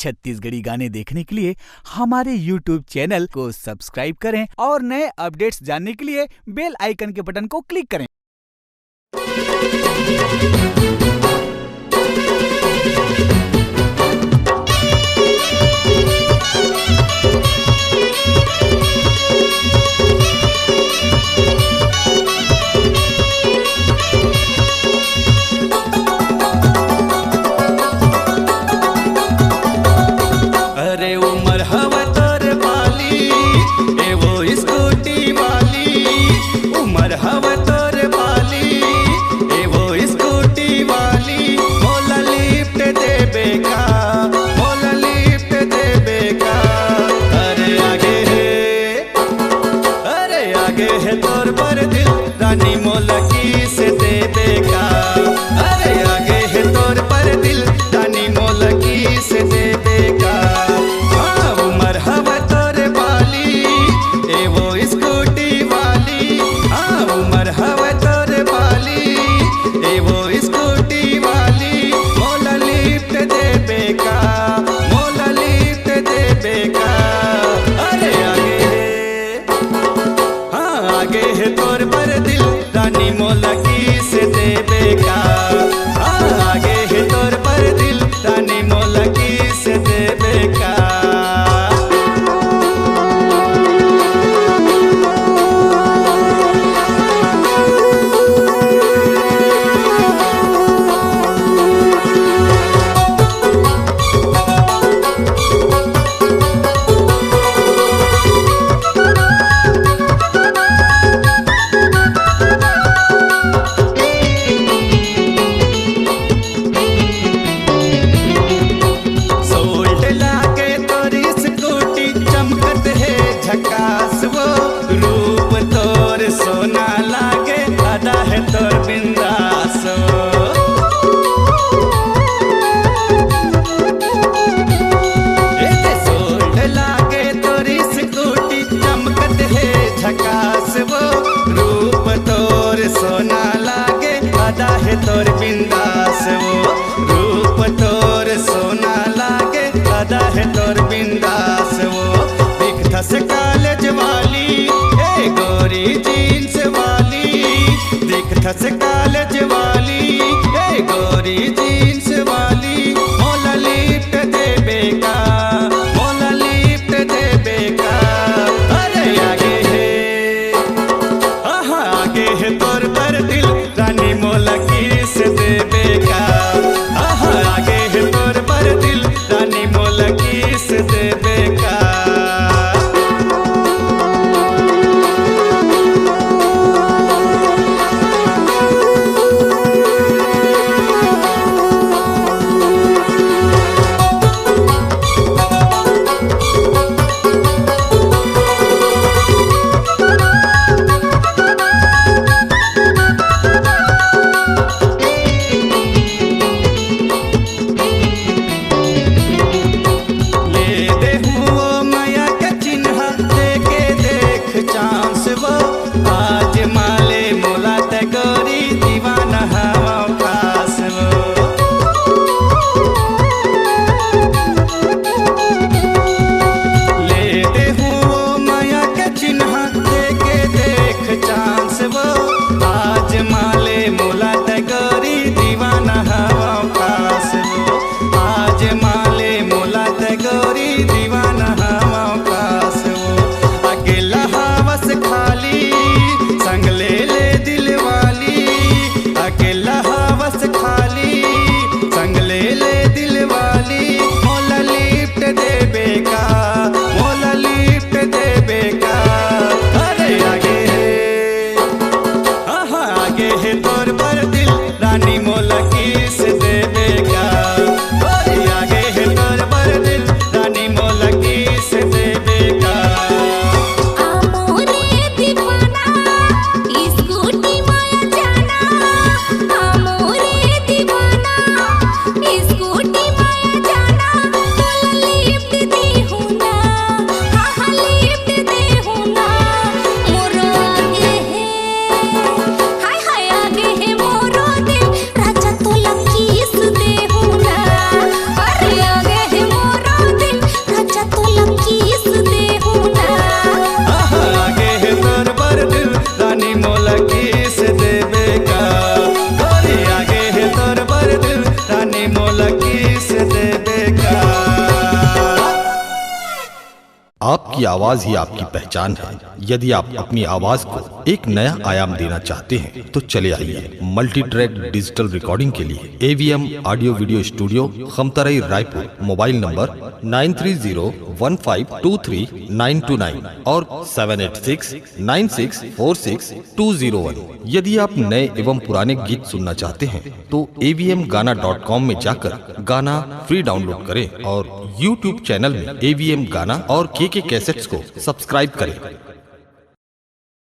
छत्तीसगढ़ी गाने देखने के लिए हमारे YouTube चैनल को सब्सक्राइब करें और नए अपडेट्स जानने के लिए बेल आइकन के बटन को क्लिक करें। अरे उमर हवा तोर बाली ए वो स्कूटी वाली, उमर हवा तोर बाली ए वो स्कूटी वाली, मोला लिफ्ट देबे का, मोला लिफ्ट देबे का। अरे आगे है तोर पर दिल रानी मोला किस देबे का, अरे आगे है तोर पर दिल रानी मोला किस देबे का। तोर पर दिल रानी मोला किस देबे का, आगे है तोर पर दिल रानी मोला किस देबे का। सोना लागे आधा है तोर बिंदास, सोल्ड लागे तोरी स्कूटी चमकत है झकास वो, रूप तोर सोना लागे आधा है तोर बिंदास वो, रूप तोर सोना लागे आधा है तोर बिंदास वो। दिखता से कॉलेज वाली ए गोरी जीन्स वाली, दिखता से कॉलेज वाली ए गोरी जीन्स वाली, मोला लिफ्ट देबे का, मोला लिफ्ट देबे का। अरे आगे है तोर पर दिल रानी मोला किस देबे का, आगे है तोर पर दिल रानी मोला किस देबे का। आवाज ही आपकी पहचान है। यदि आप अपनी आवाज को एक नया आयाम देना चाहते हैं तो चले आइए मल्टी ट्रैक डिजिटल रिकॉर्डिंग के लिए AVM audio video studio, Khamtarai, Raipur. Mobile number 9301523929 और 7869646201। यदि आप नए एवं पुराने गीत सुनना चाहते हैं तो avmgana.com में जाकर गाना फ्री डाउनलोड करें और YouTube चैनल में AVM गाना और KK कैसेट्स को सब्सक्राइब करें।